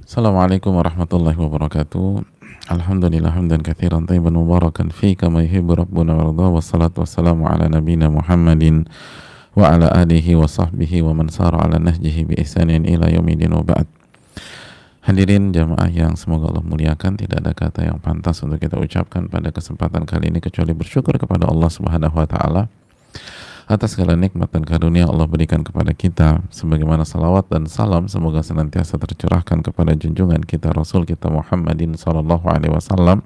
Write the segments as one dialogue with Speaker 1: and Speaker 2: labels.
Speaker 1: Assalamualaikum warahmatullahi wabarakatuh. Alhamdulillah hamdan katsiran thayyiban mubarakan fi kama yuhibbu rabbuna warda, wassalatu wassalamu ala nabiyyina Muhammadin wa ala alihi wa sahbihi wa man sara ala nahjihi bi ihsanin ila yaumidin wa ba'd. Hadirin jamaah yang semoga Allah muliakan, tidak ada kata yang pantas untuk kita ucapkan pada kesempatan kali ini kecuali bersyukur kepada Allah Subhanahu wa taala atas segala nikmat dan karunia Allah berikan kepada kita, sebagaimana salawat dan salam semoga senantiasa tercurahkan kepada junjungan kita Rasul kita Muhammadin sallallahu alaihi wasallam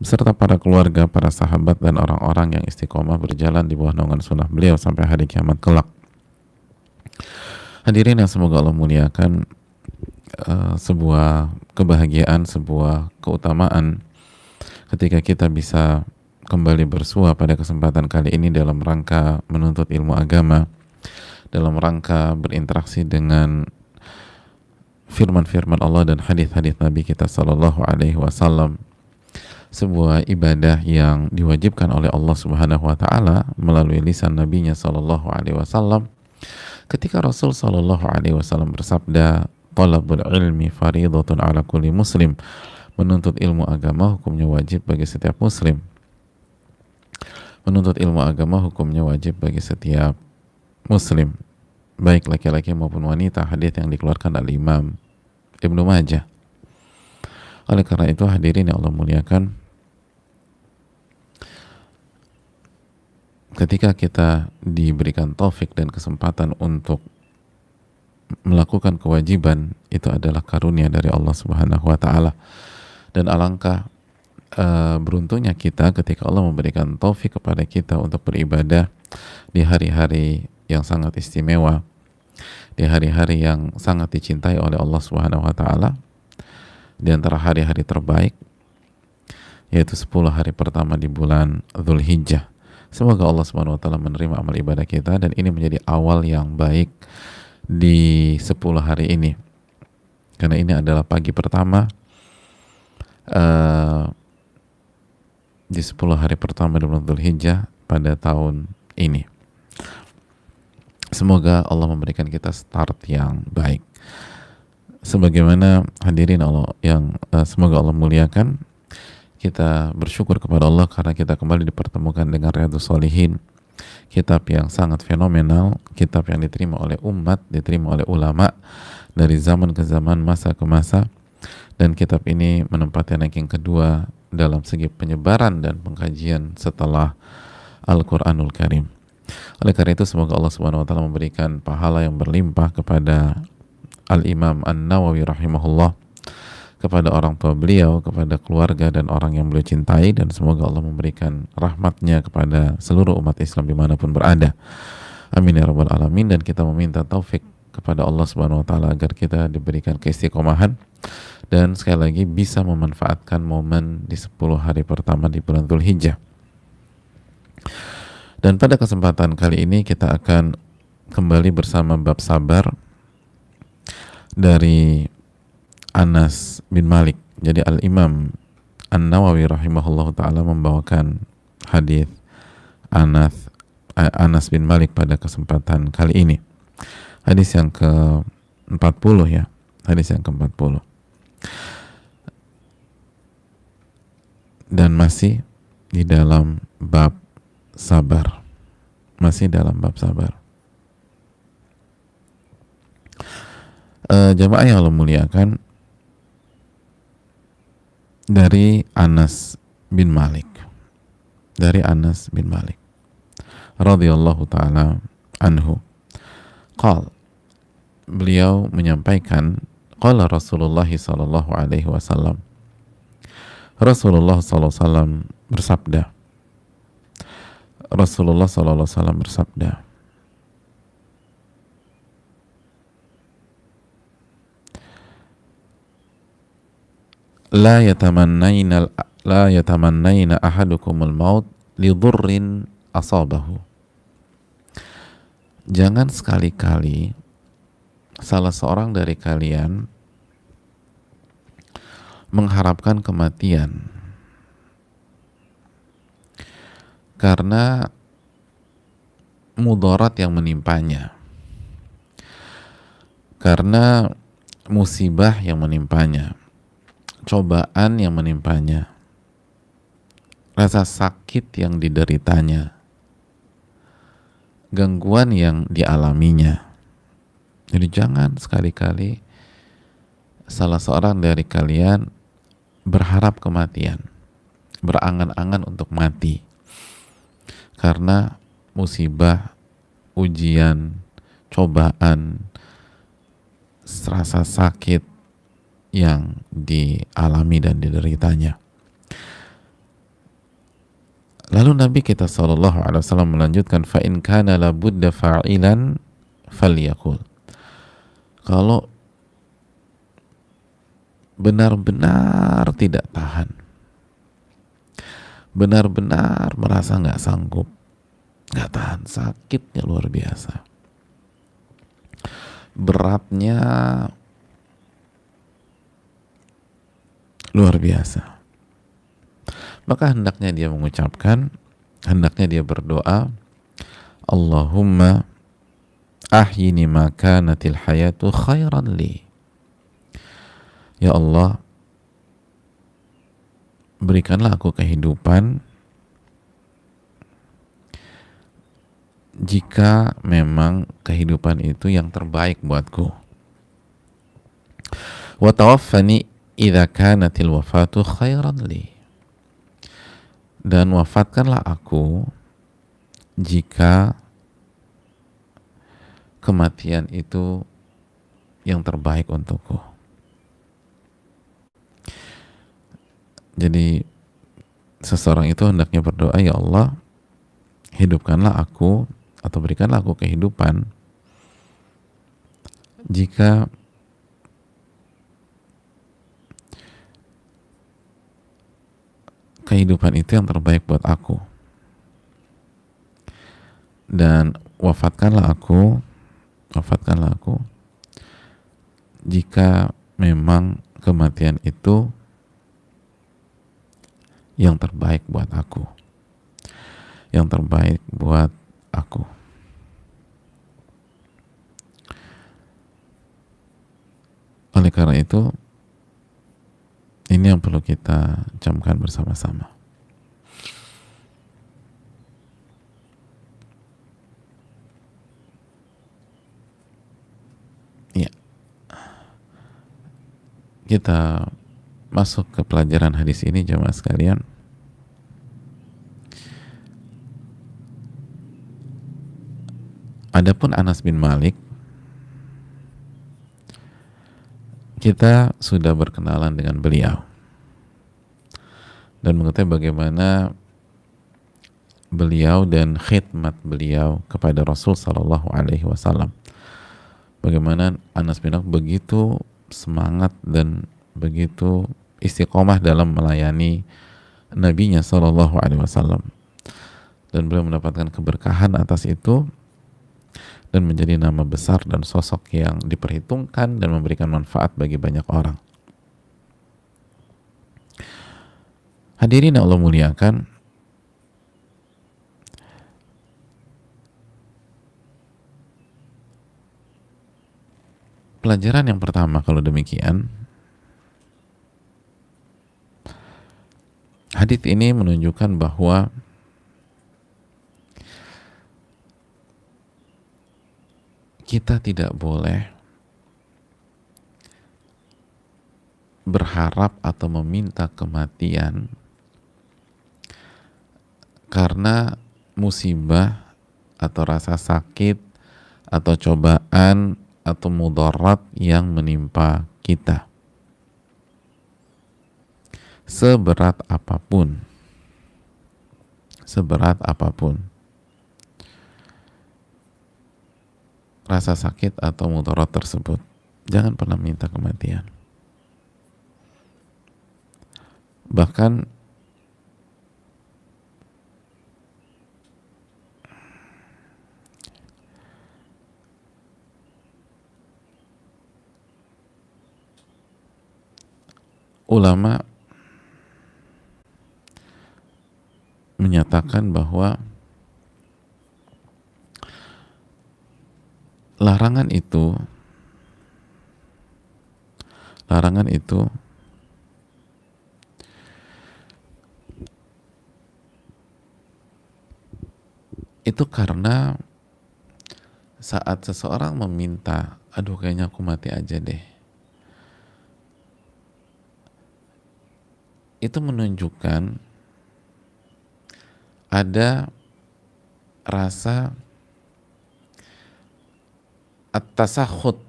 Speaker 1: beserta para keluarga, para sahabat dan orang-orang yang istiqomah berjalan di bawah naungan sunnah beliau sampai hari kiamat kelak. Hadirin yang semoga Allah muliakan, sebuah kebahagiaan, sebuah keutamaan ketika kita bisa kembali bersua pada kesempatan kali ini dalam rangka menuntut ilmu agama, dalam rangka berinteraksi dengan firman-firman Allah dan hadis-hadis Nabi kita sallallahu alaihi wasallam, sebuah ibadah yang diwajibkan oleh Allah Subhanahu wa taala melalui lisan nabinya sallallahu alaihi wasallam ketika Rasul sallallahu alaihi wasallam bersabda, "Talabul ilmi fardhatun ala kulli muslim." Menuntut ilmu agama hukumnya wajib bagi setiap muslim. Menuntut ilmu agama hukumnya wajib bagi setiap muslim, baik laki-laki maupun wanita. Hadits yang dikeluarkan oleh Imam Ibnu Majah. Oleh karena itu hadirin yang Allah muliakan, ketika kita diberikan taufik dan kesempatan untuk melakukan kewajiban, itu adalah karunia dari Allah Subhanahu wa taala. Dan alangkah beruntungnya kita ketika Allah memberikan taufik kepada kita untuk beribadah di hari-hari yang sangat istimewa, di hari-hari yang sangat dicintai oleh Allah Subhanahu wa taala, di antara hari-hari terbaik, yaitu 10 hari pertama di bulan Dzulhijjah. Semoga Allah Subhanahu wa taala menerima amal ibadah kita dan ini menjadi awal yang baik di 10 hari ini. Karena ini adalah pagi pertama di 10 hari pertama di bulan Dzulhijjah pada tahun ini. Semoga Allah memberikan kita start yang baik. Sebagaimana hadirin Allah yang semoga Allah muliakan, kita bersyukur kepada Allah karena kita kembali dipertemukan dengan Riyadhus Shalihin, kitab yang sangat fenomenal, kitab yang diterima oleh umat, diterima oleh ulama dari zaman ke zaman, masa ke masa, dan kitab ini menempati ranking kedua dalam segi penyebaran dan pengkajian setelah Al-Quranul Karim. Oleh karena itu semoga Allah Subhanahu wa taala memberikan pahala yang berlimpah kepada Al-Imam An-Nawawi rahimahullah, kepada orang tua beliau, kepada keluarga dan orang yang beliau cintai, dan semoga Allah memberikan rahmatnya kepada seluruh umat Islam dimanapun berada. Amin ya rabbal alamin. Dan kita meminta taufik kepada Allah Subhanahu wa taala agar kita diberikan keistiqomahan dan sekali lagi bisa memanfaatkan momen di 10 hari pertama di bulan Dzulhijjah. Dan pada kesempatan kali ini kita akan kembali bersama bab sabar dari Anas bin Malik. Jadi Al-Imam An-Nawawi rahimahullah ta'ala membawakan hadis Anas bin Malik pada kesempatan kali ini. Hadis yang ke-40 ya. Hadis yang ke-40. Dan masih di dalam bab sabar. Masih dalam bab sabar. Jamaah yang Allah muliakan, dari Anas bin Malik. Dari Anas bin Malik radhiyallahu ta'ala anhu. Beliau menyampaikan, qala Rasulullah sallallahu alaihi wasallam. Rasulullah sallallahu alaihi wasallam bersabda. Rasulullah sallallahu alaihi wasallam bersabda. La yatamannaina ahadukumul maut li dhurrin asabahu. Jangan sekali-kali salah seorang dari kalian mengharapkan kematian karena mudarat yang menimpanya, karena musibah yang menimpanya, cobaan yang menimpanya, rasa sakit yang dideritanya, gangguan yang dialaminya. Jadi jangan sekali-kali salah seorang dari kalian berharap kematian, berangan-angan untuk mati, karena musibah, ujian, cobaan, rasa sakit yang dialami dan dideritanya. Lalu Nabi kita SAW melanjutkan, fa in kana labudda fa'ilan falyakul. Kalau benar-benar tidak tahan, benar-benar merasa nggak sanggup, nggak tahan, sakitnya luar biasa, beratnya luar biasa, maka hendaknya dia mengucapkan, hendaknya dia berdoa, Allahumma ahyini ma kanatil hayatu khairan li. Ya Allah, berikanlah aku kehidupan jika memang kehidupan itu yang terbaik buatku. Wa tawaffani idza kanatil wafatu khairan li. Dan wafatkanlah aku jika kematian itu yang terbaik untukku. Jadi seseorang itu hendaknya berdoa, ya Allah, hidupkanlah aku atau berikanlah aku kehidupan jika kehidupan itu yang terbaik buat aku, dan wafatkanlah aku jika memang kematian itu yang terbaik buat aku, yang terbaik buat aku. Oleh karena itu, ini yang perlu kita camkan bersama-sama. Ya, kita masuk ke pelajaran hadis ini, jemaah sekalian. Adapun Anas bin Malik, kita sudah berkenalan dengan beliau dan mengetahui bagaimana beliau dan khidmat beliau kepada Rasul Sallallahu Alaihi Wasallam. Bagaimana Anas bin Malik begitu semangat dan begitu istiqomah dalam melayani Nabinya Sallallahu Alaihi Wasallam, dan beliau mendapatkan keberkahan atas itu dan menjadi nama besar dan sosok yang diperhitungkan dan memberikan manfaat bagi banyak orang. Hadirin yang Allah muliakan, pelajaran yang pertama kalau demikian, hadits ini menunjukkan bahwa kita tidak boleh berharap atau meminta kematian karena musibah atau rasa sakit atau cobaan atau mudarat yang menimpa kita, seberat apapun rasa sakit atau mudarat tersebut. Jangan pernah minta kematian. Bahkan ulama menyatakan bahwa larangan itu Larangan itu karena saat seseorang meminta, aduh kayaknya aku mati aja deh, itu menunjukkan ada rasa at-tasakhut,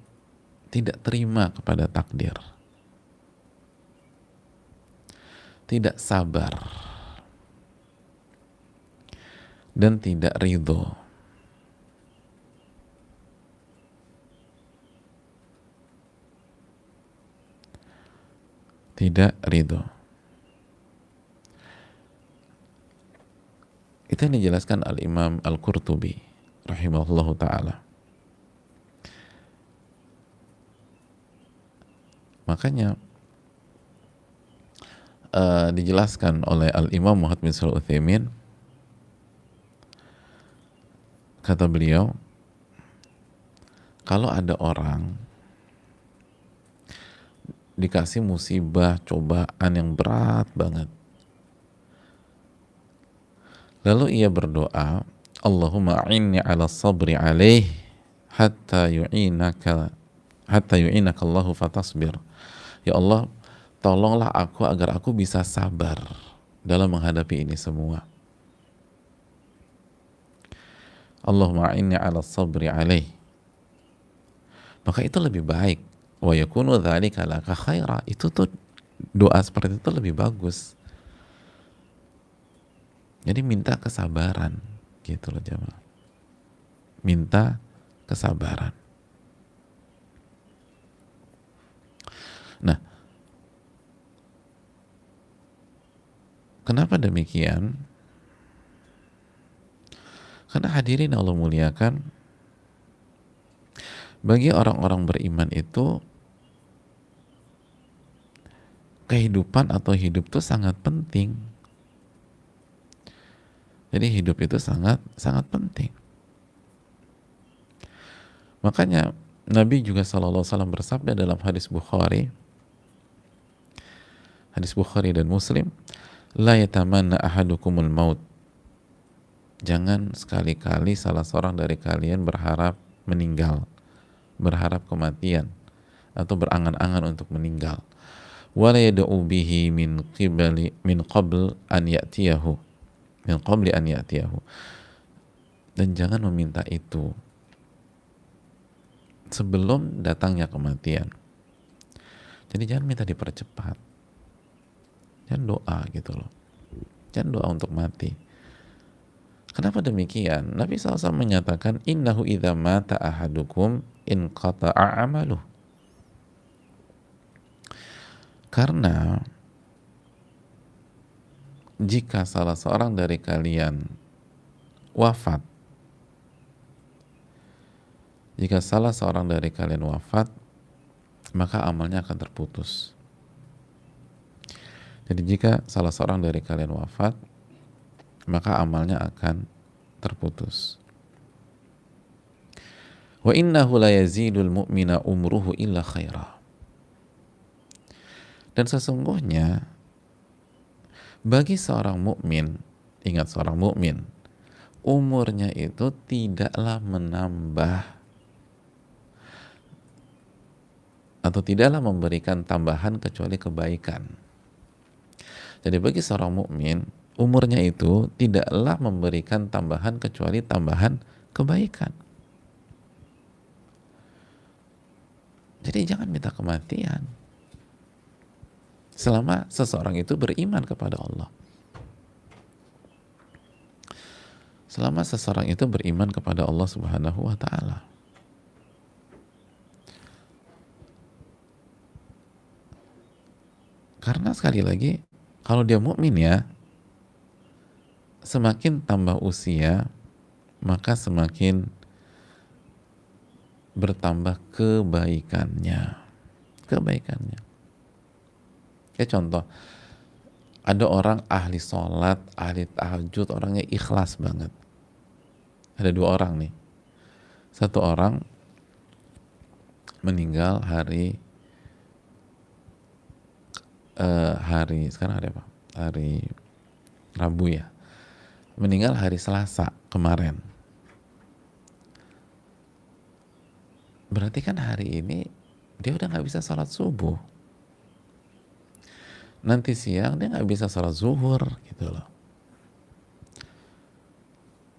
Speaker 1: tidak terima kepada takdir, tidak sabar, dan tidak ridho. Tidak ridho. Itu yang dijelaskan Al-Imam Al-Qurtubi rahimahullahu ta'ala. Makanya dijelaskan oleh Al-Imam Muhammad bin Shalih Al-Utsaimin, kata beliau, kalau ada orang dikasih musibah, cobaan yang berat banget, lalu ia berdoa, Allahumma a'inni ala sabri alaih hatta yu'inaka Allahu fatasbir. Ya Allah, tolonglah aku agar aku bisa sabar dalam menghadapi ini semua. Allahumma a'inni ala sabri alaih. Maka itu lebih baik. Wa yakunu dzalika laka khaira. Itu tuh doa seperti itu lebih bagus. Jadi minta kesabaran gitu loh jemaah. Minta kesabaran. Nah, kenapa demikian? Karena hadirin Allah muliakan, bagi orang-orang beriman itu kehidupan atau hidup itu sangat penting. Jadi hidup itu sangat penting. Makanya Nabi juga SAW bersabda dalam hadis Bukhari dan Muslim, la yatamanna ahadukumul maut. Jangan sekali-kali salah seorang dari kalian berharap meninggal, berharap kematian, atau berangan-angan untuk meninggal. Wala yad'u bihi min qabli an ya'tiyahu. Dan jangan meminta itu sebelum datangnya kematian. Jadi jangan minta dipercepat. Jangan doa gitu loh. Jangan doa untuk mati. Kenapa demikian? Nabi SAW menyatakan, innahu idza mata ahadukum in qata'a amaluh. Karena jika salah seorang dari kalian wafat, maka amalnya akan terputus. Jadi jika salah seorang dari kalian wafat, maka amalnya akan terputus. Wa innahu la yazidul mu'mina umruhu illa khaira. Dan sesungguhnya bagi seorang mukmin, ingat seorang mukmin, umurnya itu tidaklah menambah atau tidaklah memberikan tambahan kecuali kebaikan. Jadi bagi seorang mukmin, umurnya itu tidaklah memberikan tambahan kecuali tambahan kebaikan. Jadi jangan minta kematian selama seseorang itu beriman kepada Allah. Selama seseorang itu beriman kepada Allah Subhanahu wa ta'ala. Karena sekali lagi, kalau dia mukmin ya, semakin tambah usia, maka semakin bertambah kebaikannya. Kayak contoh, ada orang ahli sholat, ahli tahajud, orangnya ikhlas banget. Ada 2 orang nih. Satu orang meninggal hari hari sekarang hari apa? Hari Rabu ya. Meninggal hari Selasa kemarin. Berarti kan hari ini dia udah nggak bisa sholat subuh. Nanti siang dia nggak bisa sholat zuhur gitu loh.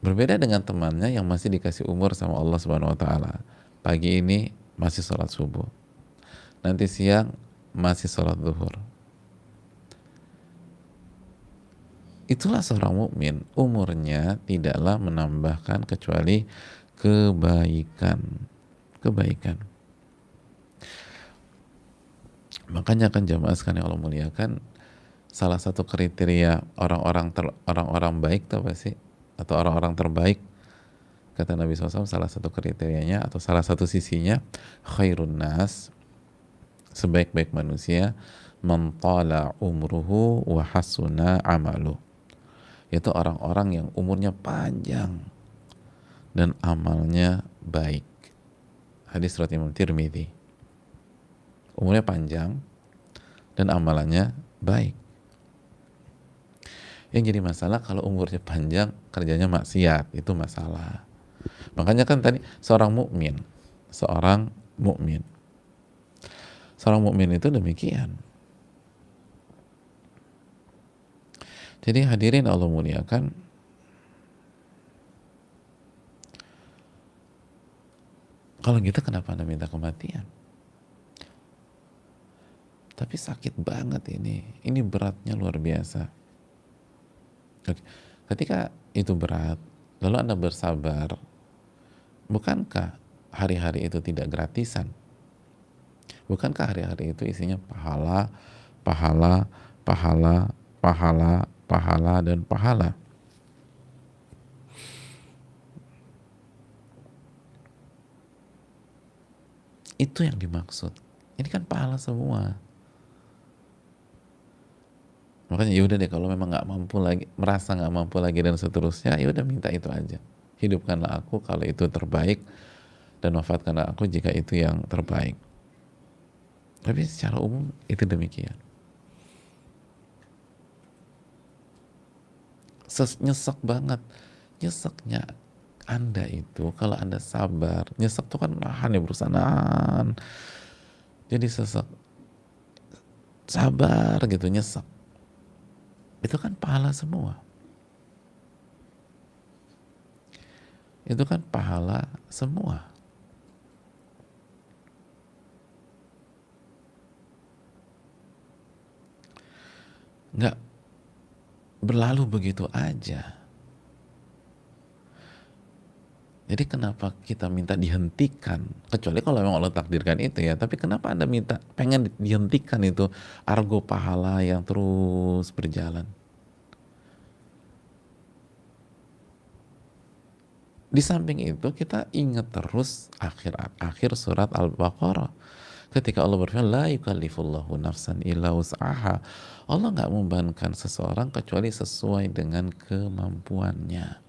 Speaker 1: Berbeda dengan temannya yang masih dikasih umur sama Allah Subhanahu Wa Taala. Pagi ini masih sholat subuh. Nanti siang masih sholat zuhur. Itulah seorang mukmin, umurnya tidaklah menambahkan kecuali kebaikan. Kebaikan. Makanya kan jamaah sekalian Allah muliakan, salah satu kriteria orang-orang baik itu apa sih? Atau orang-orang terbaik, kata Nabi SAW, salah satu kriterianya atau salah satu sisinya, khairun nas, sebaik-baik manusia, man tala umruhu wa hasuna amalu. Itu orang-orang yang umurnya panjang dan amalnya baik. Hadis riwayat Imam Tirmidzi. Umurnya panjang dan amalannya baik. Yang jadi masalah kalau umurnya panjang, kerjanya maksiat, itu masalah. Makanya kan tadi seorang mukmin itu demikian. Jadi hadirin Allah muliakan, kalau gitu kenapa Anda minta kematian? Tapi sakit banget ini beratnya luar biasa. Ketika itu berat, lalu Anda bersabar, bukankah hari-hari itu tidak gratisan? Bukankah hari-hari itu isinya pahala, pahala, pahala, pahala, pahala, dan pahala? Itu yang dimaksud. Ini kan pahala semua. Makanya yaudah deh, kalau memang nggak mampu lagi, merasa nggak mampu lagi dan seterusnya, ya udah minta itu aja. Hidupkanlah aku kalau itu terbaik, dan wafatkanlah aku jika itu yang terbaik. Tapi secara umum itu demikian. Nyesek banget. Nyeseknya Anda itu, kalau Anda sabar, nyesek tuh kan nahan ya, berusaha nahan. Jadi sesek, sabar gitu, nyesek. Itu kan pahala semua. Itu kan pahala semua. Nggak berlalu begitu aja. Jadi kenapa kita minta dihentikan? Kecuali kalau memang Allah takdirkan itu ya. Tapi kenapa Anda minta pengen dihentikan itu argo pahala yang terus berjalan? Di samping itu kita ingat terus akhir surat Al-Baqarah. Ketika Allah berfirman, la yukallifullahu nafsan illa wus'aha. Allah nggak membebankan seseorang kecuali sesuai dengan kemampuannya.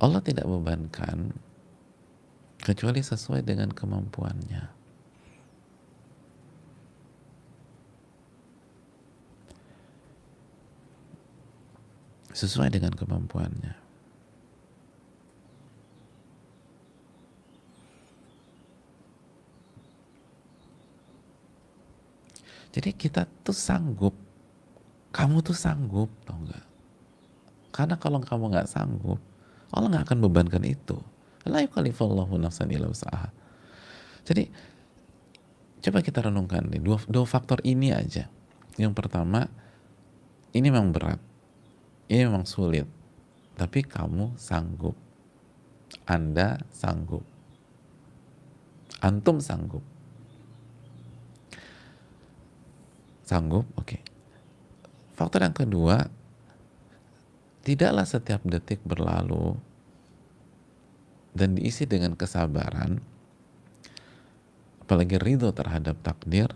Speaker 1: Allah tidak membebankan kecuali sesuai dengan kemampuannya. Sesuai dengan kemampuannya. Jadi kita tuh sanggup, kamu tuh sanggup, tau nggak? Karena kalau kamu nggak sanggup, Allah nggak akan bebankan itu. La yukallifullahu nafsan illa wus'aha. Jadi coba kita renungkan nih, dua faktor ini aja. Yang pertama, ini memang berat, ini memang sulit, tapi kamu sanggup. Anda sanggup. Antum sanggup. Sanggup, oke. Faktor yang kedua, tidaklah setiap detik berlalu dan diisi dengan kesabaran, apalagi ridho terhadap takdir,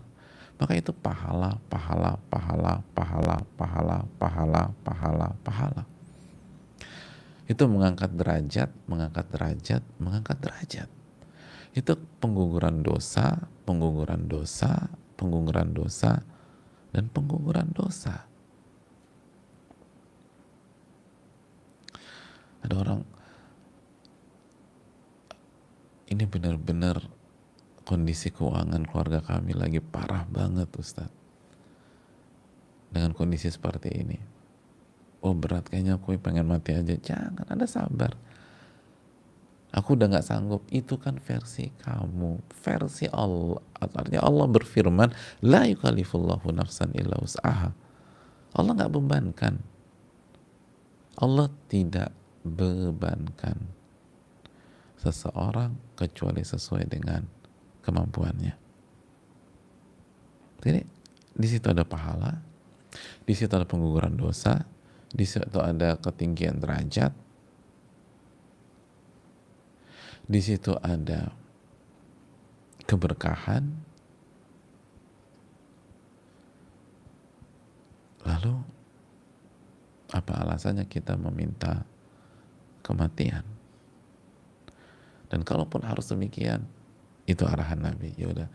Speaker 1: maka itu pahala, pahala, pahala, pahala, pahala, pahala, pahala, pahala. Itu mengangkat derajat, mengangkat derajat, mengangkat derajat. Itu pengguguran dosa, pengguguran dosa, pengguguran dosa, dan pengguguran dosa. Ada orang, ini benar-benar kondisi keuangan keluarga kami lagi parah banget Ustaz. Dengan kondisi seperti ini, oh berat, kayaknya aku pengen mati aja. Jangan, Anda sabar. Aku udah gak sanggup. Itu kan versi kamu. Versi Allah, artinya Allah berfirman, la yukallifullahu nafsan illa wus'aha. Allah gak bebankan. Allah tidak bebankan seseorang kecuali sesuai dengan kemampuannya. Jadi di situ ada pahala, di situ ada pengguguran dosa, di situ ada ketinggian derajat, di situ ada keberkahan. Lalu apa alasannya kita meminta kematian? Dan kalaupun harus demikian, itu arahan Nabi. Ya udah,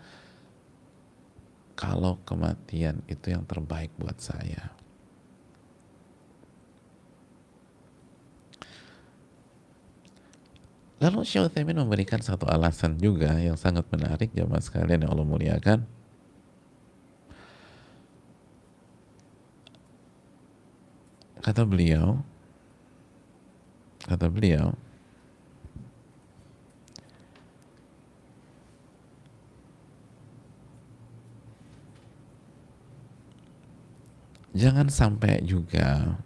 Speaker 1: kalau kematian itu yang terbaik buat saya, lalu Syekh Utsaimin memberikan satu alasan juga yang sangat menarik, jamaah sekalian yang Allah muliakan. Kata beliau, jangan sampai juga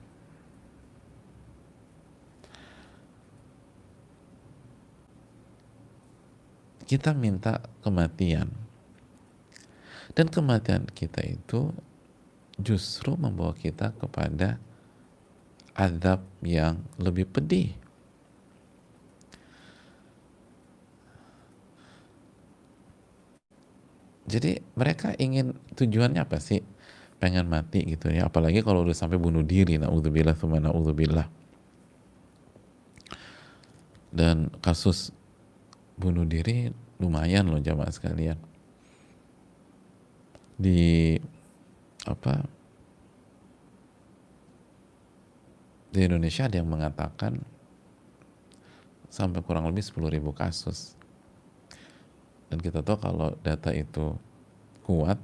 Speaker 1: kita minta kematian, dan kematian kita itu justru membawa kita kepada azab yang lebih pedih. Jadi mereka ingin, tujuannya apa sih? Pengen mati gitu ya, apalagi kalau udah sampai bunuh diri, na'udzubillah tsumma na'udzubillah. Dan kasus bunuh diri lumayan loh jamaah sekalian. Di di Indonesia ada yang mengatakan sampai kurang lebih 10.000 kasus. Dan kita tahu kalau data itu kuat,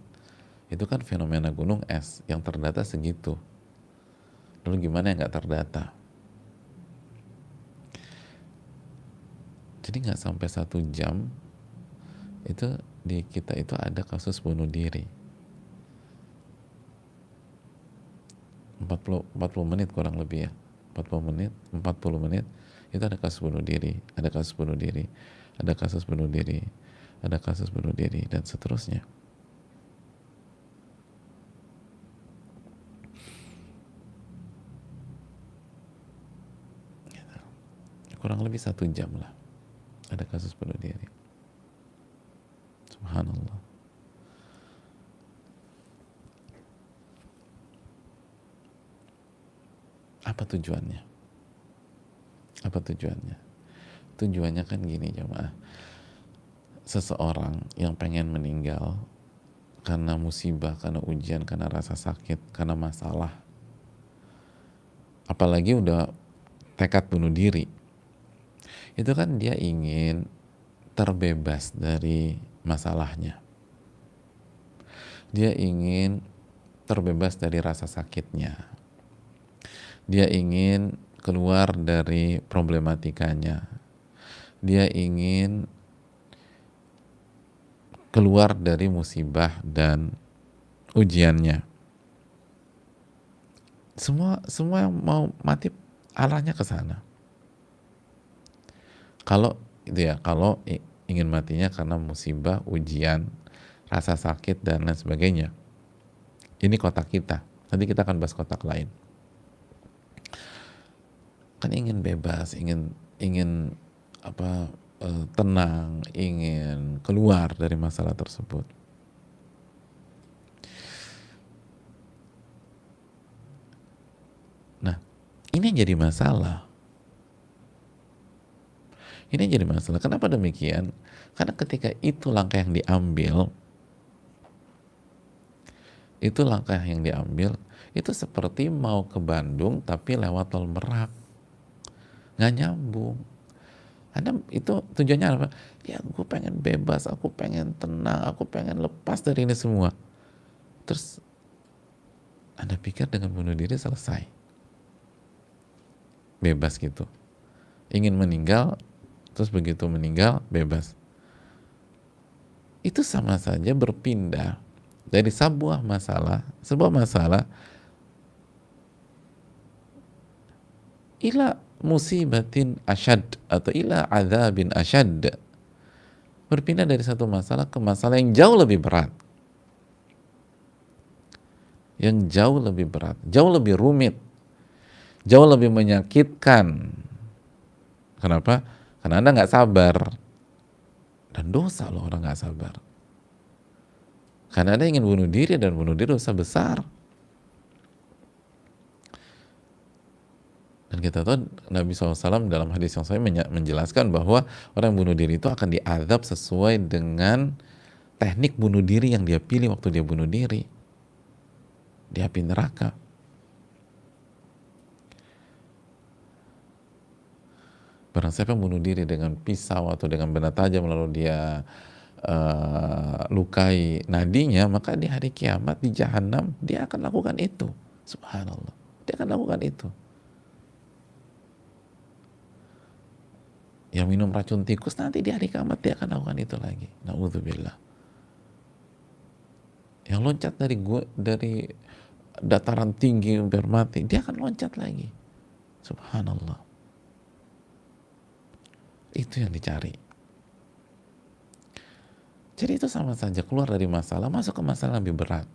Speaker 1: itu kan fenomena gunung es yang terdata segitu. Lalu gimana yang nggak terdata? Jadi nggak sampai 1 jam itu di kita itu ada kasus bunuh diri. 40 menit kurang lebih ya. 40 menit itu ada kasus bunuh diri, ada kasus bunuh diri, ada kasus bunuh diri, ada kasus bunuh diri, dan seterusnya. Kurang lebih 1 jam lah ada kasus bunuh diri. Subhanallah. Apa tujuannya? Apa tujuannya? Tujuannya kan gini jemaah, seseorang yang pengen meninggal karena musibah, karena ujian, karena rasa sakit, karena masalah, apalagi udah tekad bunuh diri, itu kan dia ingin terbebas dari masalahnya, dia ingin terbebas dari rasa sakitnya, dia ingin keluar dari problematikanya, dia ingin keluar dari musibah dan ujiannya. Semua yang mau mati arahnya ke sana. Kalau itu ya, kalau ingin matinya karena musibah, ujian, rasa sakit dan lain sebagainya. Ini kotak kita. Nanti kita akan bahas kotak lain. Kan ingin bebas, ingin tenang, ingin keluar dari masalah tersebut. Nah, ini yang jadi masalah. Ini jadi masalah. Kenapa demikian? Karena ketika itu langkah yang diambil, itu seperti mau ke Bandung tapi lewat tol Merak, nggak nyambung. Anda itu tujuannya apa? Ya, aku pengen bebas, aku pengen tenang, aku pengen lepas dari ini semua. Terus Anda pikir dengan bunuh diri selesai, bebas gitu? Ingin meninggal, terus begitu meninggal bebas? Itu sama saja berpindah dari sebuah masalah ila musibatin asyad atau ila adzabin asyad, berpindah dari satu masalah ke masalah yang jauh lebih berat, jauh lebih rumit, jauh lebih menyakitkan. Kenapa? Karena Anda nggak sabar, dan dosa loh orang nggak sabar. Karena Anda ingin bunuh diri, dan bunuh diri dosa besar. Dan kita tahu Nabi SAW dalam hadis yang saya menjelaskan bahwa orang yang bunuh diri itu akan diazab sesuai dengan teknik bunuh diri yang dia pilih waktu dia bunuh diri di api neraka. Barang siapa yang bunuh diri dengan pisau atau dengan benda tajam lalu dia lukai nadinya, maka di hari kiamat di jahanam dia akan lakukan itu. Subhanallah, dia akan lakukan itu. Yang minum racun tikus nanti di hari kiamat dia akan lakukan itu lagi. Na'udzubillah. Yang loncat dari dataran tinggi hampir mati, dia akan loncat lagi. Subhanallah. Itu yang dicari. Jadi itu sama saja, keluar dari masalah masuk ke masalah yang lebih berat.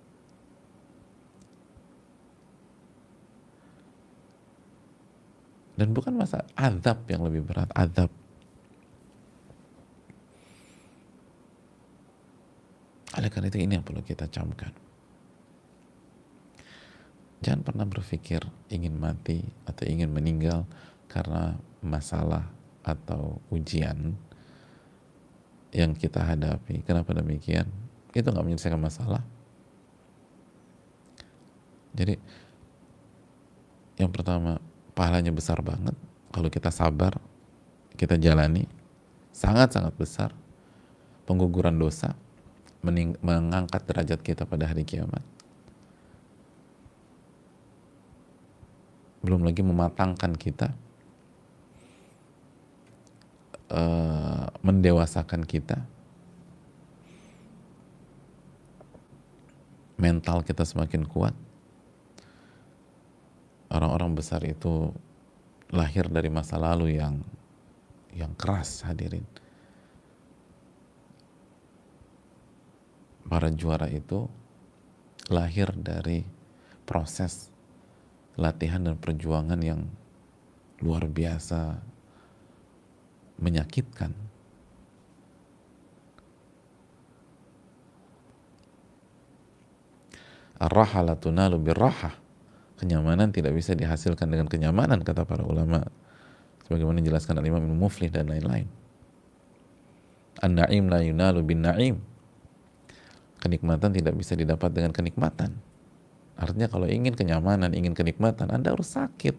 Speaker 1: Dan bukan masalah azab yang lebih berat, azab. Oleh karena itu ini yang perlu kita camkan. Jangan pernah berpikir ingin mati atau ingin meninggal karena masalah atau ujian yang kita hadapi. Kenapa demikian? Itu nggak menyelesaikan masalah. Jadi yang pertama, pahalanya besar banget kalau kita sabar, kita jalani, sangat-sangat besar. Pengguguran dosa, mengangkat derajat kita pada hari kiamat. Belum lagi mematangkan kita, mendewasakan kita, mental kita semakin kuat. Orang-orang besar itu lahir dari masa lalu yang keras, hadirin. Para juara itu lahir dari proses latihan dan perjuangan yang luar biasa menyakitkan. Ar-raha la tunalu bir-raha. Kenyamanan tidak bisa dihasilkan dengan kenyamanan, kata para ulama. Sebagaimana dijelaskan Al-Imam Ibnu Muflih dan lain-lain. An-na'im la yunalu bin-na'im. Kenikmatan tidak bisa didapat dengan kenikmatan. Artinya kalau ingin kenyamanan, ingin kenikmatan, Anda harus sakit.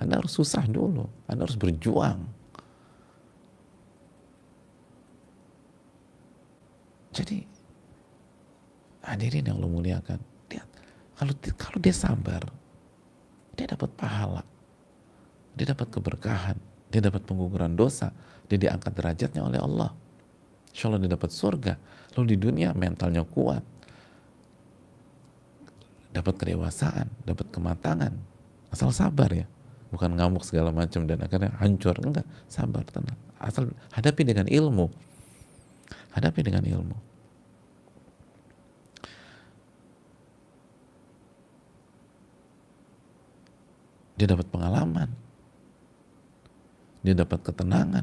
Speaker 1: Anda harus susah dulu. Anda harus berjuang. Jadi, hadirin yang Allah muliakan, kalau dia sabar, dia dapat pahala, dia dapat keberkahan, dia dapat pengguguran dosa, dia diangkat derajatnya oleh Allah. Insya Allah dia dapat surga. Lalu di dunia mentalnya kuat, dapat kedewasaan, dapat kematangan, asal sabar ya, bukan ngamuk segala macam dan akhirnya hancur. Enggak, sabar, tenang, asal hadapi dengan ilmu, hadapi dengan ilmu. Dia dapat pengalaman, dia dapat ketenangan.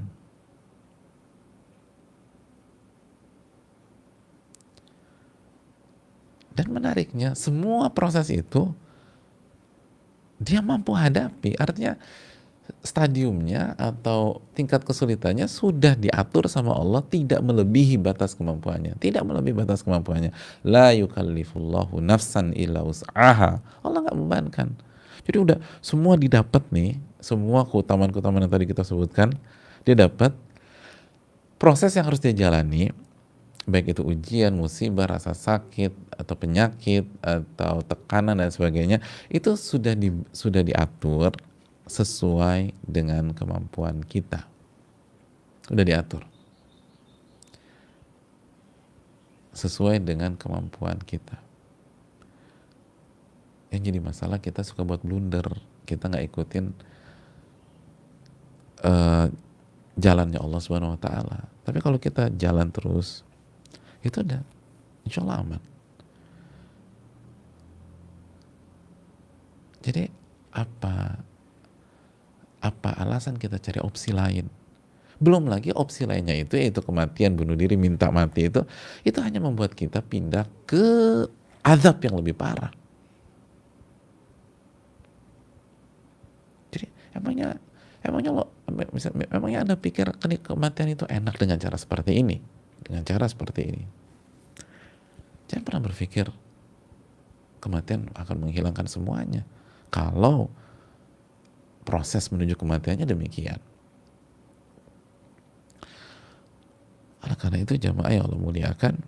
Speaker 1: Dan menariknya, semua proses itu dia mampu hadapi. Artinya stadiumnya atau tingkat kesulitannya sudah diatur sama Allah, tidak melebihi batas kemampuannya, tidak melebihi batas kemampuannya. La yukallifullahu nafsan illa wus'aha. Allah nggak membebankan. Jadi udah semua didapat nih, semua keutamaan-keutamaan yang tadi kita sebutkan dia dapat. Proses yang harus dia jalani, baik itu ujian, musibah, rasa sakit atau penyakit atau tekanan dan sebagainya, itu sudah diatur sesuai dengan kemampuan kita. Sudah diatur sesuai dengan kemampuan kita. Yang jadi masalah kita suka buat blunder, kita nggak ikutin jalannya Allah Subhanahu Wa Taala. Tapi kalau kita jalan terus, itu udah insya Allah aman. Jadi apa alasan kita cari opsi lain? Belum lagi opsi lainnya itu yaitu kematian, bunuh diri, minta mati, itu hanya membuat kita pindah ke azab yang lebih parah. Jadi emangnya Anda pikir kematian itu enak dengan cara seperti ini? Dengan cara seperti ini. Jangan pernah berpikir kematian akan menghilangkan semuanya. Kalau proses menuju kematiannya demikian. Oleh karena itu jamaah yang Allah muliakan,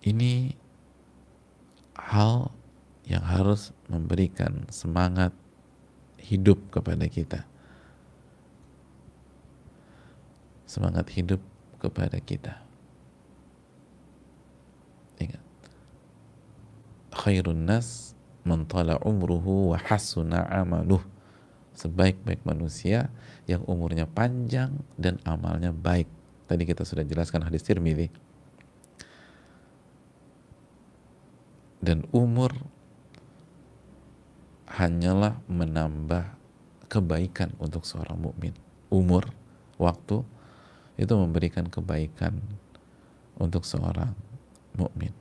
Speaker 1: ini hal yang harus memberikan semangat hidup kepada kita. Semangat hidup kepada kita. Ingat, khairun nas man tala umruhu wa hasuna amaluh. Sebaik-baik manusia yang umurnya panjang dan amalnya baik. Tadi kita sudah jelaskan hadis Tirmidzi. Dan umur hanyalah menambah kebaikan untuk seorang mukmin. Umur, waktu itu memberikan kebaikan untuk seorang mukmin.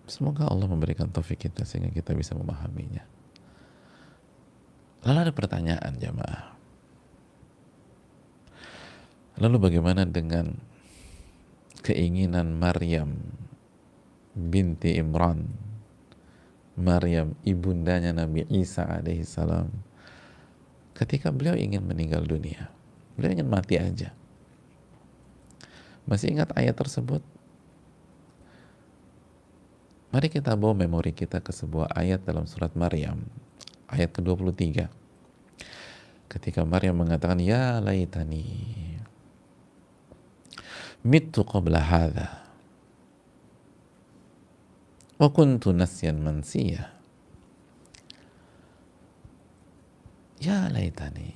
Speaker 1: Semoga Allah memberikan taufik kita sehingga kita bisa memahaminya. Lalu ada pertanyaan jamaah. Lalu bagaimana dengan keinginan Maryam binti Imran, Maryam ibundanya Nabi Isa alaihissalam, ketika beliau ingin meninggal dunia, beliau ingin mati aja. Masih ingat ayat tersebut? Mari kita bawa memori kita ke sebuah ayat dalam surat Maryam, ayat ke-23. Ketika Maryam mengatakan, ya laitani mittu qabla hadha wa kuntu nasyan mansiya. Ya laitani,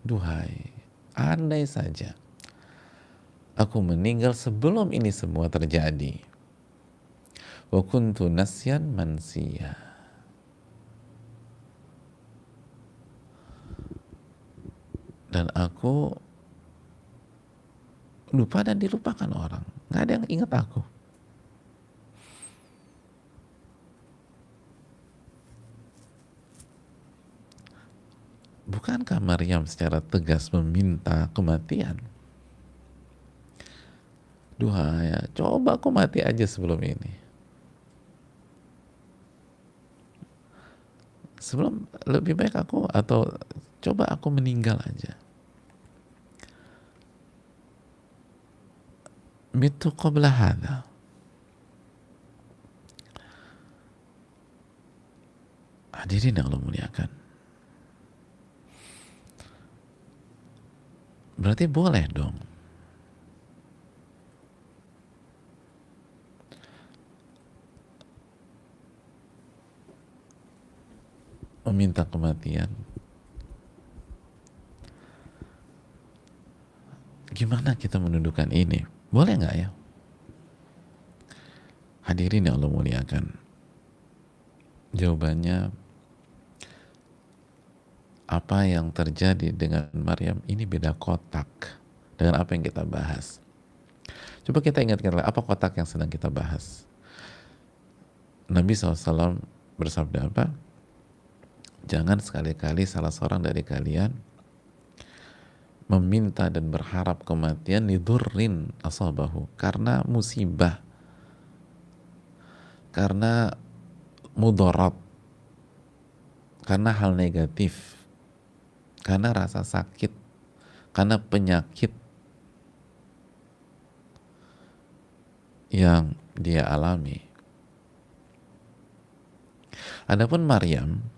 Speaker 1: duhai, andai saja aku meninggal sebelum ini semua terjadi. Wa kuntu nasyan mansiya. Dan aku lupa dan dilupakan orang. Nggak ada yang ingat aku. Bukankah Maryam secara tegas meminta kematian? Duhai, coba aku mati aja sebelum ini. Sebelum, lebih baik aku, atau coba aku meninggal aja. Mitu qabla hadha. Hadirin yang Allah muliakan. Berarti boleh dong meminta kematian. Gimana kita menundukkan ini? Boleh nggak ya? Hadirin yang Allah muliakan, jawabannya, apa yang terjadi dengan Maryam ini beda kotak, dengan apa yang kita bahas. Coba kita ingat-ingat apa kotak yang sedang kita bahas. Nabi SAW bersabda apa? Jangan sekali-kali salah seorang dari kalian meminta dan berharap kematian lidurrin asabahu, karena musibah, karena mudarat, karena hal negatif, karena rasa sakit, karena penyakit yang dia alami. Adapun Maryam,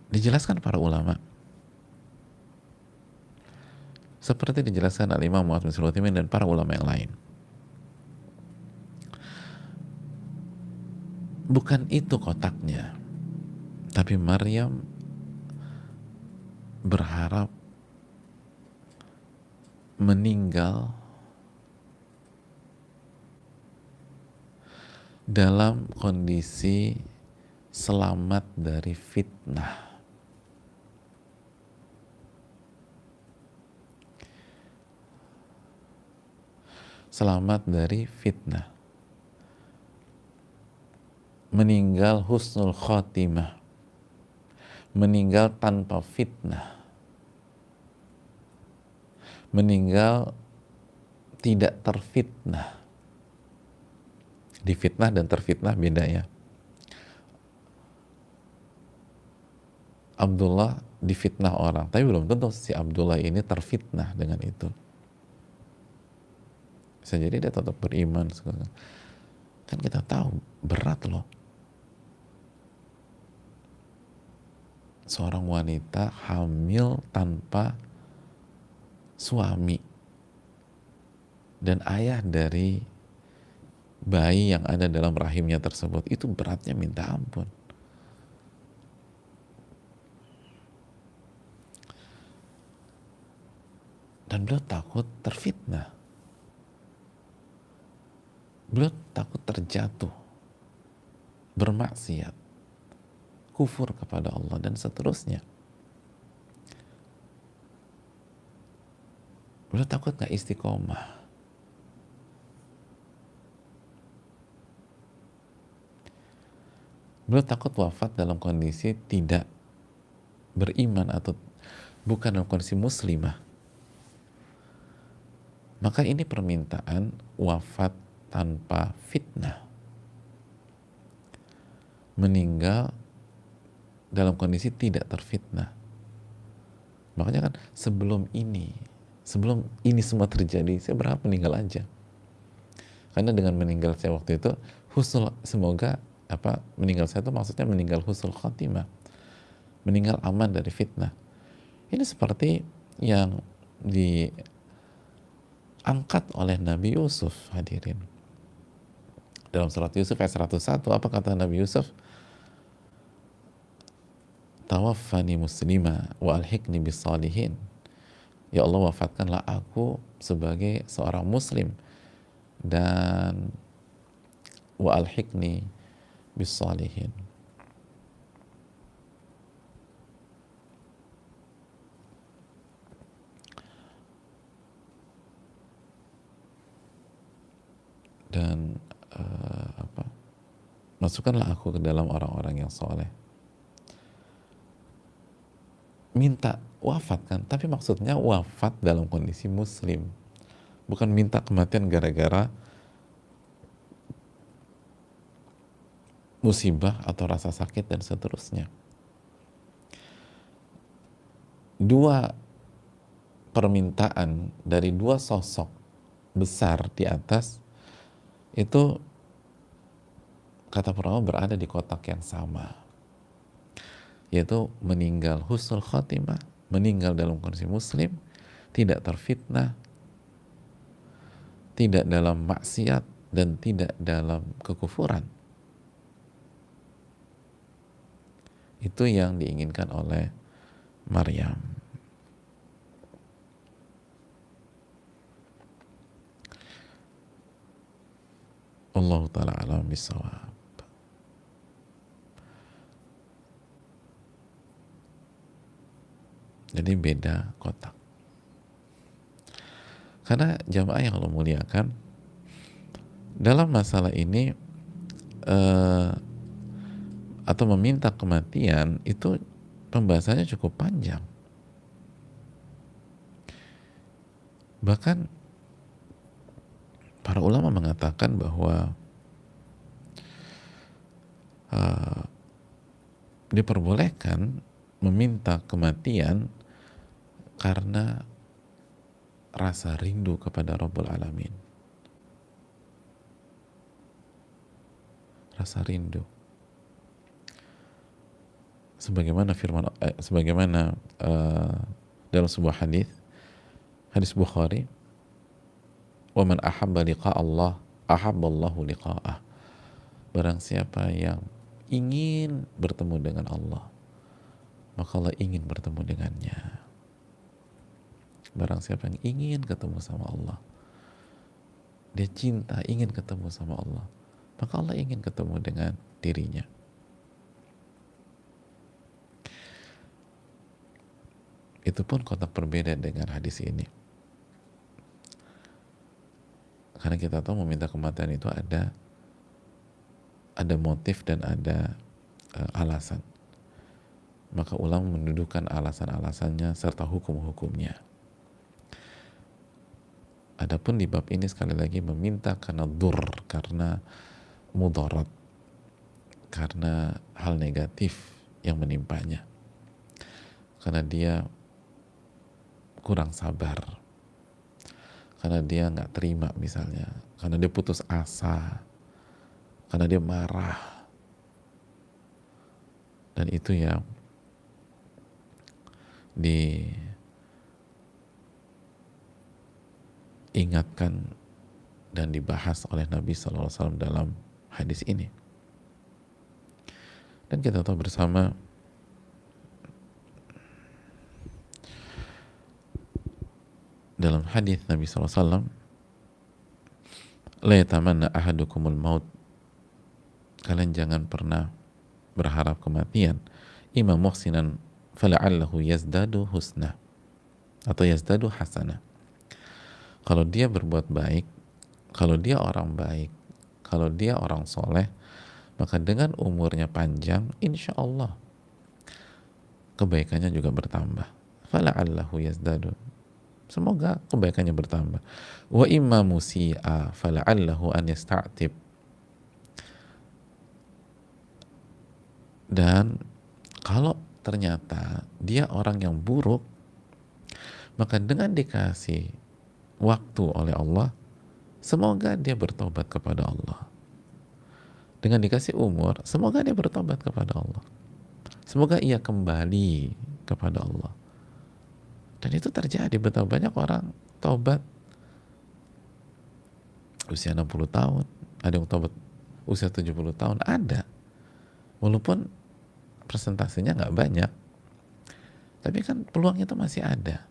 Speaker 1: dijelaskan para ulama seperti dijelaskan Al-Imam Muhammad bin Sulaiman dan para ulama yang lain. Bukan itu kotaknya, tapi Maryam berharap meninggal dalam kondisi selamat dari fitnah. Selamat dari fitnah. Meninggal husnul khotimah. Meninggal tanpa fitnah. Meninggal tidak terfitnah. Difitnah dan terfitnah beda ya. Abdullah difitnah orang, tapi belum tentu si Abdullah ini terfitnah dengan itu. Bisa jadi dia tetap beriman. Kan kita tahu berat loh seorang wanita hamil tanpa suami dan ayah dari bayi yang ada dalam rahimnya tersebut, itu beratnya minta ampun. Dan beliau takut terfitnah, beliau takut terjatuh, bermaksiat, kufur kepada Allah dan seterusnya. Beliau takut gak istiqomah. Beliau takut wafat dalam kondisi tidak beriman atau bukan dalam kondisi muslimah. Maka ini permintaan wafat tanpa fitnah. Meninggal dalam kondisi tidak terfitnah. Makanya kan sebelum ini semua terjadi, saya berharap meninggal aja. Karena dengan meninggal saya waktu itu, semoga meninggal saya itu maksudnya meninggal husnul khatimah, meninggal aman dari fitnah. Ini seperti yang diangkat oleh Nabi Yusuf, hadirin. Dalam surat Yusuf ayat 101, apa kata Nabi Yusuf? Tawaffani muslima wa alhiqni bisalihin. Ya Allah, wafatkanlah aku sebagai seorang muslim dan wa alhiqni bisalihin. Dan masukkanlah aku ke dalam orang-orang yang soleh. Minta wafat kan, tapi maksudnya wafat dalam kondisi muslim, bukan minta kematian gara-gara musibah atau rasa sakit dan seterusnya. Dua permintaan dari dua sosok besar di atas itu, kata para ulama, berada di kotak yang sama, yaitu meninggal husnul khatimah, meninggal dalam kondisi muslim, tidak terfitnah, tidak dalam maksiat, dan tidak dalam kekufuran. Itu yang diinginkan oleh Maryam. Allah ta'ala alam bisawab. Jadi beda kotak. Karena jamaah yang Allah muliakan, dalam masalah ini eh, atau meminta kematian itu pembahasannya cukup panjang. Bahkan para ulama mengatakan bahwa uh, diperbolehkan meminta kematian karena rasa rindu kepada Rabbul Alamin. Rasa rindu. Sebagaimana dalam sebuah hadis Bukhari, "Wa man ahabba liqa Allah, ahabballahu liqa'ah." Barang siapa yang ingin bertemu dengan Allah, maka Allah ingin bertemu dengannya. Barang siapa yang ingin ketemu sama Allah, dia cinta, ingin ketemu sama Allah, maka Allah ingin ketemu dengan dirinya. Itu pun kotak berbeda dengan hadis ini. Karena kita tahu meminta kematian itu ada motif dan ada alasan. Maka ulama mendudukan alasan-alasannya serta hukum-hukumnya. Adapun di bab ini sekali lagi meminta karena karena mudarat, karena hal negatif yang menimpanya, karena dia kurang sabar, karena dia nggak terima misalnya, karena dia putus asa, karena dia marah, dan itu yang diingatkan dan dibahas oleh Nabi SAW dalam hadis ini. Dan kita tahu bersama dalam hadis Nabi SAW, la yatamanna ahadukumul maut, kalian jangan pernah berharap kematian, imma muhsinan fala'allahu yazdadu husna atau yazdadu hasana. Kalau dia berbuat baik, kalau dia orang baik, kalau dia orang soleh, maka dengan umurnya panjang, insya Allah kebaikannya juga bertambah. Fala'allahu yazdadu, semoga kebaikannya bertambah. Wa imma musi'a fala'allahu an yasta'tib, dan kalau ternyata dia orang yang buruk, maka dengan dikasih waktu oleh Allah, semoga dia bertobat kepada Allah. Dengan dikasih umur, semoga dia bertobat kepada Allah. Semoga ia kembali kepada Allah. Dan itu terjadi. Betapa banyak orang taubat usia 60 tahun, ada yang taubat usia 70 tahun, ada. Walaupun presentasinya nggak banyak, tapi kan peluangnya itu masih ada.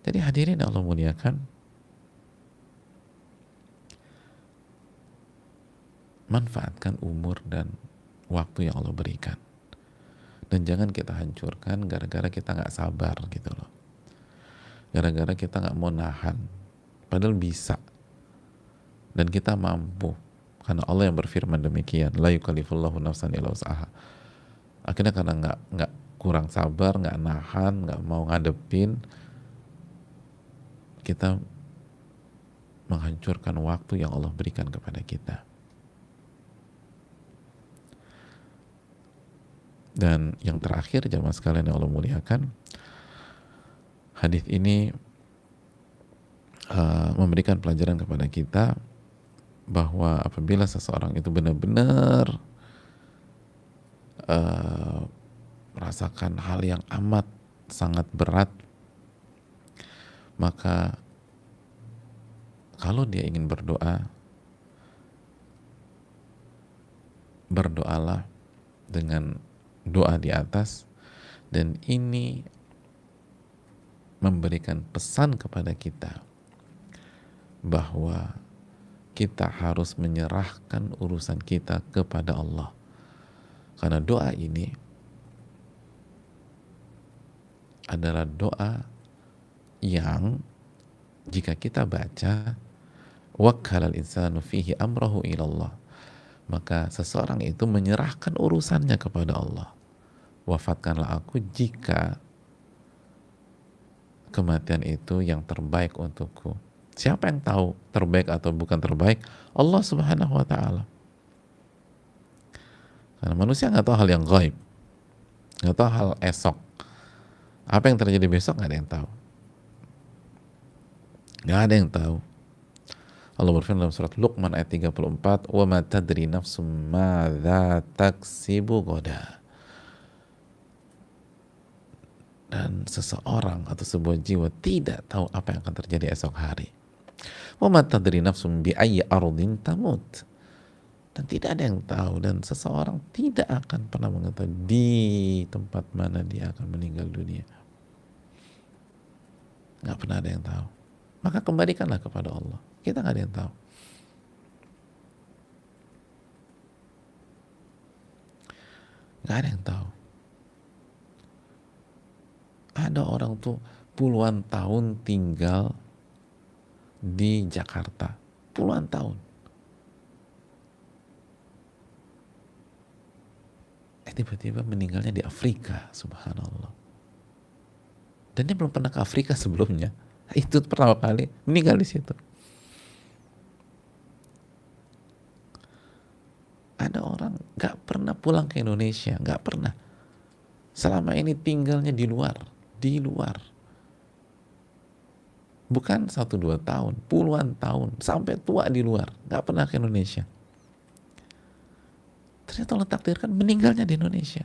Speaker 1: Jadi hadirin Allah muliakan, manfaatkan umur dan waktu yang Allah berikan. Dan jangan kita hancurkan gara-gara kita nggak sabar gitu loh. Gara-gara kita nggak mau nahan, padahal bisa. Dan kita mampu. Karena Allah yang berfirman demikian, la yukallifullahu nafsan illa wus'aha. Akhirnya karena nggak kurang sabar, nggak nahan, nggak mau ngadepin, kita menghancurkan waktu yang Allah berikan kepada kita. Dan yang terakhir, jamaah sekalian yang Allah muliakan, hadis ini memberikan pelajaran kepada kita bahwa apabila seseorang itu benar-benar merasakan hal yang amat sangat berat, maka kalau dia ingin berdoa, berdoalah dengan doa di atas, dan ini memberikan pesan kepada kita bahwa kita harus menyerahkan urusan kita kepada Allah, karena doa ini adalah doa yang jika kita baca wakkalal insanu fihi amrahu ilallah, maka seseorang itu menyerahkan urusannya kepada Allah. Wafatkanlah aku jika kematian itu yang terbaik untukku. Siapa yang tahu terbaik atau bukan terbaik? Allah Subhanahu wa ta'ala. Karena manusia nggak tahu hal yang gaib, nggak tahu hal esok. Apa yang terjadi besok nggak ada yang tahu. Nggak ada yang tahu. Allah berfirman dalam surat Luqman ayat 34, "Wa ma tadri nafsum madza taksibu ghadan." Dan seseorang atau sebuah jiwa tidak tahu apa yang akan terjadi esok hari. "Wa ma tadri nafsum bi ayyi ardin tamut." Dan tidak ada yang tahu, dan seseorang tidak akan pernah mengetahui di tempat mana dia akan meninggal dunia. Nggak pernah ada yang tahu. Maka kembalikanlah kepada Allah. Kita nggak ada yang tahu. Nggak ada yang tahu. Ada orang tuh puluhan tahun tinggal di Jakarta. Puluhan tahun. Tiba-tiba meninggalnya di Afrika, subhanallah. Dan dia belum pernah ke Afrika sebelumnya. Itu pertama kali meninggal di situ. Ada orang nggak pernah pulang ke Indonesia, nggak pernah. Selama ini tinggalnya di luar. Bukan 1-2 tahun, puluhan tahun, sampai tua di luar, nggak pernah ke Indonesia. Ternyata Allah takdirkan meninggalnya di Indonesia.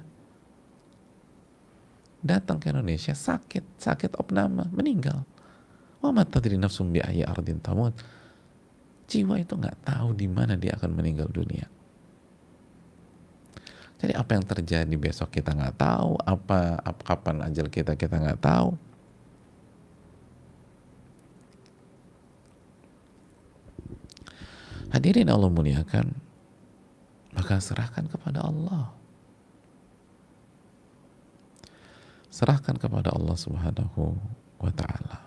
Speaker 1: Datang ke Indonesia sakit opname, meninggal. Wa ma tadri nafsum bi ayyi ardin tamut. Jiwa itu nggak tahu di mana dia akan meninggal dunia. Jadi apa yang terjadi besok kita nggak tahu, kapan ajal kita nggak tahu. Hadirin Allah muliakan, maka serahkan kepada Allah. Serahkan kepada Allah Subhanahu wa ta'ala.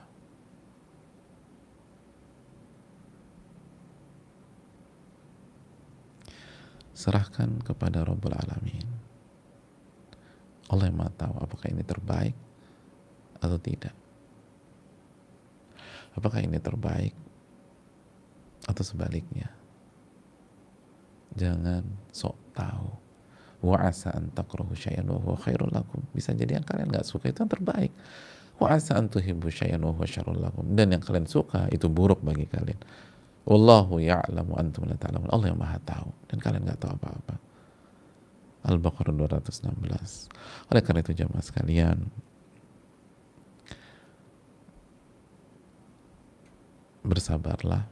Speaker 1: Serahkan kepada Rabbul Alamin. Allah yang Maha tahu apakah ini terbaik atau tidak. Apakah ini terbaik atau sebaliknya. Jangan sok tahu. Wa asa an takrahu syai'an wa huwa khairul lakum. Bisa jadi yang kalian nggak suka itu yang terbaik. Wa asa an tuhibbu syai'an wa huwa syarrul lakum. Dan yang kalian suka itu buruk bagi kalian. Wallahu ya'lamu antum la ta'lamun. Allah yang Maha tahu dan kalian nggak tahu apa-apa. Al-Baqarah 216. Oleh karena itu jamaah sekalian, bersabarlah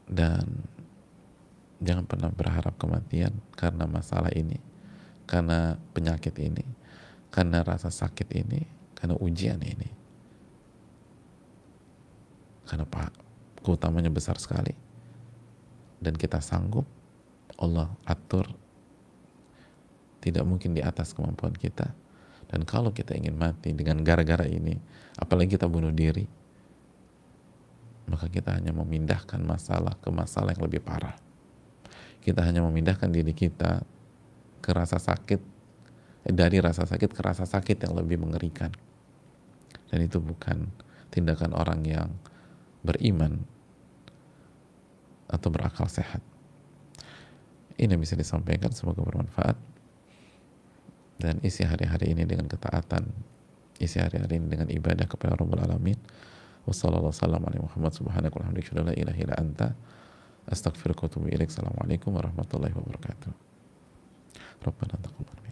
Speaker 1: dan jangan pernah berharap kematian karena masalah ini, karena penyakit ini, karena rasa sakit ini, karena ujian ini. Karena keutamanya besar sekali dan kita sanggup, Allah atur, tidak mungkin di atas kemampuan kita. Dan kalau kita ingin mati dengan gara-gara ini, apalagi kita bunuh diri, maka kita hanya memindahkan masalah ke masalah yang lebih parah. Kita hanya memindahkan diri kita ke rasa sakit, dari rasa sakit ke rasa sakit yang lebih mengerikan. Dan itu bukan tindakan orang yang beriman atau berakal sehat. Ini yang bisa disampaikan, semoga bermanfaat. Dan isi hari-hari ini dengan ketaatan, isi hari-hari ini dengan ibadah kepada Rabbul Alamin. Wassalamualaikum warahmatullahi wabarakatuh. Rabbana taqabbal.